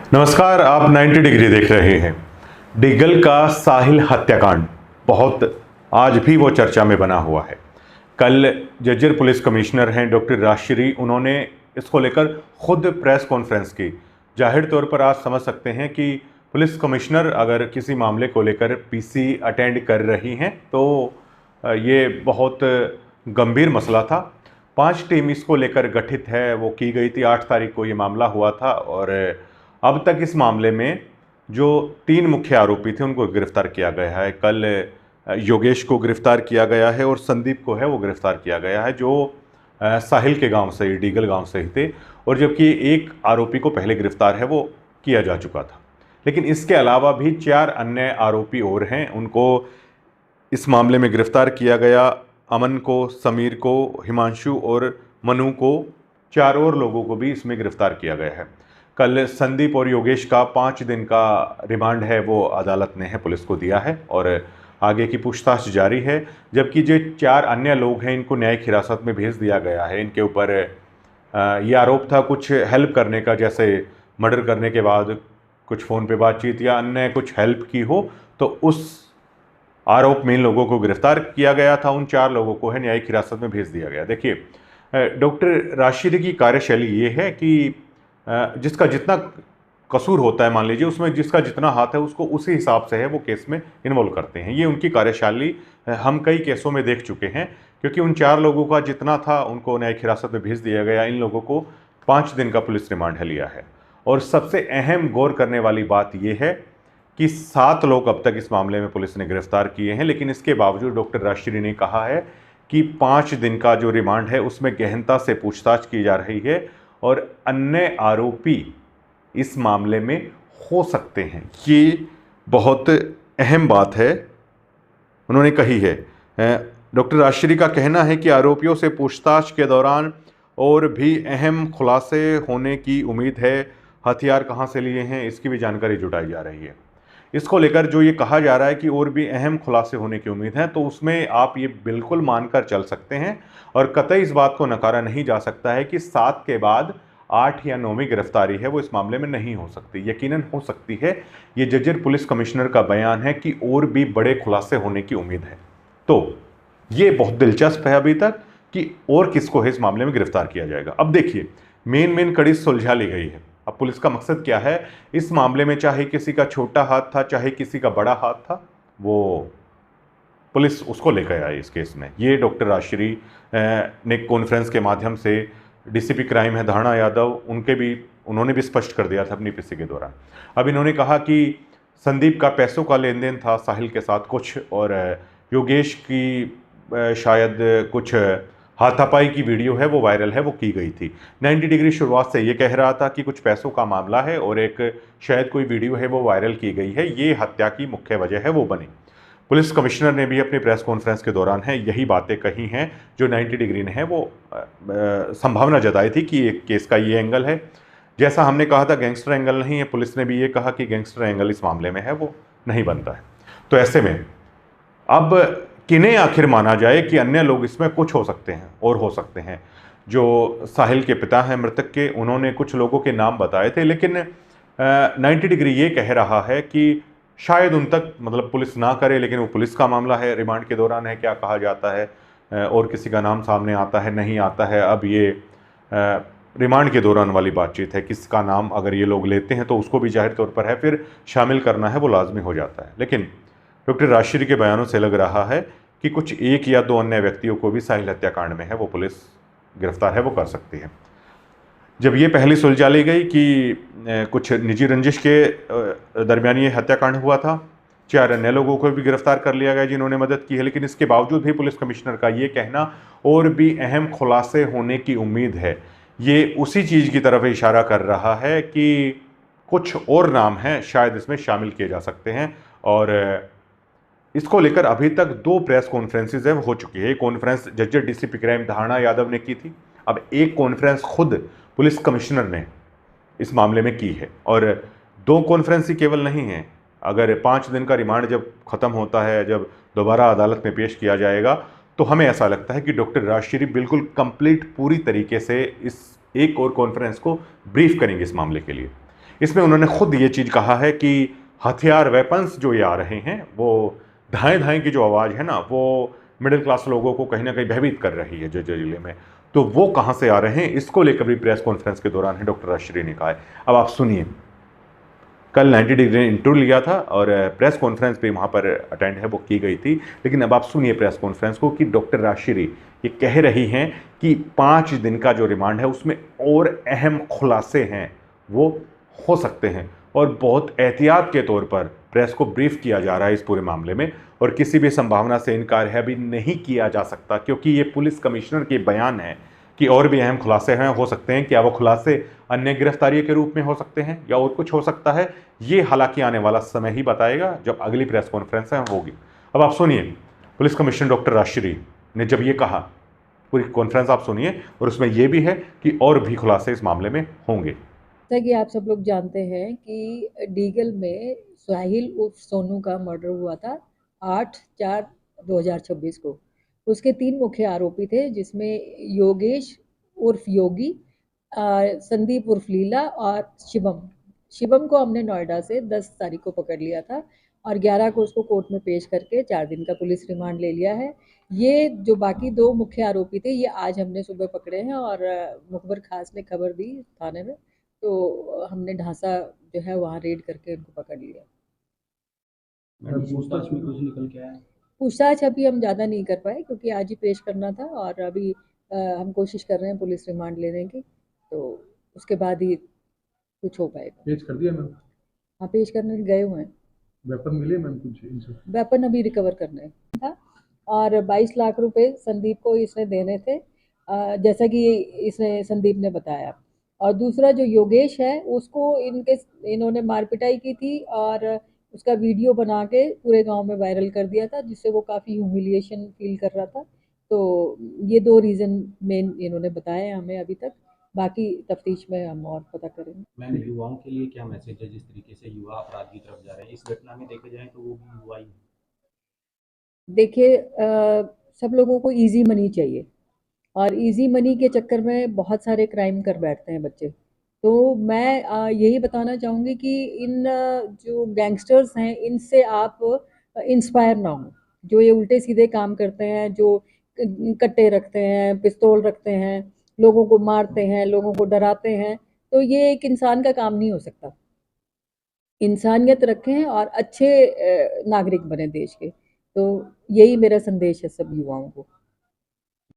नमस्कार, आप 90 डिग्री देख रहे हैं। डिगल का साहिल हत्याकांड बहुत आज भी वो चर्चा में बना हुआ है। कल जज्जर पुलिस कमिश्नर हैं डॉक्टर राजश्री, उन्होंने इसको लेकर खुद प्रेस कॉन्फ्रेंस की। जाहिर तौर पर आप समझ सकते हैं कि पुलिस कमिश्नर अगर किसी मामले को लेकर पीसी अटेंड कर रही हैं तो ये बहुत गंभीर मसला था। 5 टीम इसको लेकर गठित है, वो की गई थी। 8 तारीख को ये मामला हुआ था और अब तक इस मामले में जो 3 मुख्य आरोपी थे उनको गिरफ्तार किया गया है। कल योगेश को गिरफ्तार किया गया है और संदीप को है वो गिरफ्तार किया गया है, जो साहिल के गांव से, डीगल गांव से ही थे। और जबकि एक आरोपी को पहले गिरफ्तार है वो किया जा चुका था, लेकिन इसके अलावा भी 4 अन्य आरोपी और हैं, उनको इस मामले में गिरफ्तार किया गया। अमन को, समीर को, हिमांशु और मनु को, 4 और लोगों को भी इसमें गिरफ्तार किया गया है। कल संदीप और योगेश का 5 दिन का रिमांड है वो अदालत ने है पुलिस को दिया है और आगे की पूछताछ जारी है। जबकि जो 4 अन्य लोग हैं इनको न्यायिक हिरासत में भेज दिया गया है। इनके ऊपर ये आरोप था कुछ हेल्प करने का, जैसे मर्डर करने के बाद कुछ फ़ोन पे बातचीत या अन्य कुछ हेल्प की हो, तो उस आरोप में इन लोगों को गिरफ्तार किया गया था। उन 4 लोगों को है न्यायिक हिरासत में भेज दिया गया। देखिए, डॉक्टर राजश्री की कार्यशैली ये है कि जिसका जितना कसूर होता है, मान लीजिए उसमें जिसका जितना हाथ है उसको उसी हिसाब से है वो केस में इन्वॉल्व करते हैं। ये उनकी कार्यशैली हम कई केसों में देख चुके हैं, क्योंकि उन 4 लोगों का जितना था उनको न्यायिक हिरासत में भेज दिया गया। इन लोगों को 5 दिन का पुलिस रिमांड है लिया है। और सबसे अहम गौर करने वाली बात यह है कि 7 लोग अब तक इस मामले में पुलिस ने गिरफ्तार किए हैं, लेकिन इसके बावजूद डॉक्टर राजश्री ने कहा है कि 5 दिन का जो रिमांड है उसमें गहनता से पूछताछ की जा रही है और अन्य आरोपी इस मामले में हो सकते हैं। ये बहुत अहम बात है, उन्होंने कही है। डॉक्टर राजश्री का कहना है कि आरोपियों से पूछताछ के दौरान और भी अहम खुलासे होने की उम्मीद है। हथियार कहाँ से लिए हैं इसकी भी जानकारी जुटाई जा रही है। इसको लेकर जो ये कहा जा रहा है कि और भी अहम खुलासे होने की उम्मीद है, तो उसमें आप ये बिल्कुल मानकर चल सकते हैं और कतई इस बात को नकारा नहीं जा सकता है कि 7 के बाद 8 या 9वीं गिरफ्तारी है वो इस मामले में नहीं हो सकती। यकीनन हो सकती है। ये जज्जर पुलिस कमिश्नर का बयान है कि और भी बड़े खुलासे होने की उम्मीद है। तो ये बहुत दिलचस्प है अभी तक कि और किसको है इस मामले में गिरफ्तार किया जाएगा। अब देखिए, मेन कड़ी सुलझा ली गई है। अब पुलिस का मकसद क्या है इस मामले में? चाहे किसी का छोटा हाथ था, चाहे किसी का बड़ा हाथ था, वो पुलिस उसको लेकर आई इस केस में। ये डॉक्टर राजश्री ने कॉन्फ्रेंस के माध्यम से, डीसीपी क्राइम है धारणा यादव, उन्होंने भी स्पष्ट कर दिया था अपनी पीसी के दौरान। अब इन्होंने कहा कि संदीप का पैसों का लेन देन था साहिल के साथ कुछ, और योगेश की शायद कुछ हाथापाई की वीडियो है वो वायरल है, वो की गई थी। 90 डिग्री शुरुआत से ये कह रहा था कि कुछ पैसों का मामला है और एक शायद कोई वीडियो है वो वायरल की गई है, ये हत्या की मुख्य वजह है वो बनी। पुलिस कमिश्नर ने भी अपनी प्रेस कॉन्फ्रेंस के दौरान है यही बातें कही हैं जो 90 डिग्री ने है वो संभावना जताई थी कि एक केस का ये एंगल है। जैसा हमने कहा था गैंगस्टर एंगल नहीं है, पुलिस ने भी ये कहा कि गैंगस्टर एंगल इस मामले में है वो नहीं बनता है। तो ऐसे में अब किन्हें आखिर माना जाए कि अन्य लोग इसमें कुछ हो सकते हैं और हो सकते हैं। जो साहिल के पिता हैं मृतक के, उन्होंने कुछ लोगों के नाम बताए थे, लेकिन 90 डिग्री ये कह रहा है कि शायद उन तक मतलब पुलिस ना करे, लेकिन वो पुलिस का मामला है, रिमांड के दौरान है, क्या कहा जाता है और किसी का नाम सामने आता है नहीं आता है। अब ये रिमांड के दौरान वाली बातचीत है, किसका नाम अगर ये लोग लेते हैं तो उसको भी जाहिर तौर पर है फिर शामिल करना है वो लाजमी हो जाता है। लेकिन डॉक्टर राजश्री के बयानों से लग रहा है कि कुछ 1 या 2 अन्य व्यक्तियों को भी साहिल हत्याकांड में है वो पुलिस गिरफ्तार है वो कर सकती है। जब ये पहली सुलझा ली गई कि कुछ निजी रंजिश के दरमियान ये हत्याकांड हुआ था, 4 अन्य लोगों को भी गिरफ्तार कर लिया गया जिन्होंने मदद की है, लेकिन इसके बावजूद भी पुलिस कमिश्नर का ये कहना और भी अहम खुलासे होने की उम्मीद है, ये उसी चीज़ की तरफ इशारा कर रहा है कि कुछ और नाम हैं शायद इसमें शामिल किए जा सकते हैं। और इसको लेकर अभी तक 2 प्रेस कॉन्फ्रेंसेज है हो चुकी है। एक कॉन्फ्रेंस जज्जर डीसीपी क्राइम धारणा यादव ने की थी, अब एक कॉन्फ्रेंस खुद पुलिस कमिश्नर ने इस मामले में की है। और 2 कॉन्फ्रेंस ही केवल नहीं है, अगर 5 दिन का रिमांड जब ख़त्म होता है, जब दोबारा अदालत में पेश किया जाएगा, तो हमें ऐसा लगता है कि डॉक्टर राजश्री बिल्कुल कंप्लीट पूरी तरीके से इस एक और कॉन्फ्रेंस को ब्रीफ करेंगे इस मामले के लिए। इसमें उन्होंने खुद ये चीज़ कहा है कि हथियार वेपन्स जो ये आ रहे हैं वो धाएं धाएं की जो आवाज़ है ना वो मिडिल क्लास लोगों को कहीं ना कहीं भयभीत कर रही है जज्जर जिले में। तो वो कहाँ से आ रहे हैं इसको लेकर भी प्रेस कॉन्फ्रेंस के दौरान है डॉक्टर राजश्री ने कहा है। अब आप सुनिए, कल 90 डिग्री ने इंटरव्यू लिया था और प्रेस कॉन्फ्रेंस भी वहाँ पर अटेंड है वो की गई थी, लेकिन अब आप सुनिए प्रेस कॉन्फ्रेंस को कि डॉक्टर राजश्री ये कह रही हैं कि 5 दिन का जो रिमांड है उसमें और अहम खुलासे हैं वो हो सकते हैं और बहुत एहतियात के तौर पर प्रेस को ब्रीफ किया जा रहा है इस पूरे मामले में और किसी भी संभावना से इनकार है अभी नहीं किया जा सकता क्योंकि ये पुलिस कमिश्नर के बयान है कि और भी अहम खुलासे हैं हो सकते हैं। क्या वो खुलासे अन्य गिरफ्तारी के रूप में हो सकते हैं या और कुछ हो सकता है, ये हालांकि आने वाला समय ही बताएगा जब अगली प्रेस कॉन्फ्रेंस होगी। अब आप सुनिए पुलिस कमिश्नर डॉक्टर राजश्री ने जब ये कहा, पूरी कॉन्फ्रेंस आप सुनिए और उसमें यह भी है कि और भी खुलासे इस मामले में होंगे। जैसा कि आप सब लोग जानते हैं कि डीगल में साहिल उर्फ सोनू का मर्डर हुआ था 8/4/2026 को। उसके 3 मुख्य आरोपी थे जिसमें योगेश उर्फ योगी, संदीप उर्फ लीला और शिवम। शिवम को हमने नोएडा से 10 तारीख को पकड़ लिया था और 11 को उसको कोर्ट में पेश करके 4 दिन का पुलिस रिमांड ले लिया है। ये जो बाकी 2 मुख्य आरोपी थे ये आज हमने सुबह पकड़े हैं और मुखबिर खास ने खबर दी थाने में, तो हमने ढांसा जो है वहाँ रेड करके उनको पकड़ लिया। पूछताछ में कुछ निकल के आया? पूछताछ अभी हम ज़्यादा नहीं कर पाए क्योंकि आज ही पेश करना था और अभी हम कोशिश कर रहे हैं पुलिस रिमांड लेने की, तो उसके बाद ही कुछ हो पाएगा। पेश कर दिया मैम? हाँ, पेश करने गए हुए हैं। वेपन मिले मैम कुछ इनसे? वेपन अभी रिकवर करने था और 22 लाख रुपए संदीप को इसने देने थे, जैसा कि इसने संदीप ने बताया। और दूसरा जो योगेश है उसको इन्होंने मार पिटाई की थी और उसका वीडियो बना के पूरे गांव में वायरल कर दिया था जिससे वो काफ़ी ह्यूमिलिएशन फील कर रहा था। तो ये 2 रीज़न मेन इन्होंने बताए हमें अभी तक, बाकी तफ्तीश में हम और पता करेंगे। मैम, युवाओं के लिए क्या मैसेज है? जिस तरीके से युवा अपराध की तरफ जा रहे हैं, इस घटना में देखे जाए तो वो भी युवा ही है। देखिए, सब लोगों को इजी मनी चाहिए और इजी मनी के चक्कर में बहुत सारे क्राइम कर बैठते हैं बच्चे। तो मैं यही बताना चाहूँगी कि इन जो गैंगस्टर्स हैं इनसे आप इंस्पायर ना हो। जो ये उल्टे सीधे काम करते हैं, जो कट्टे रखते हैं, पिस्तौल रखते हैं, लोगों को मारते हैं, लोगों को डराते हैं, तो ये एक इंसान का काम नहीं हो सकता। इंसानियत रखें और अच्छे नागरिक बने देश के। तो यही मेरा संदेश है सब युवाओं को।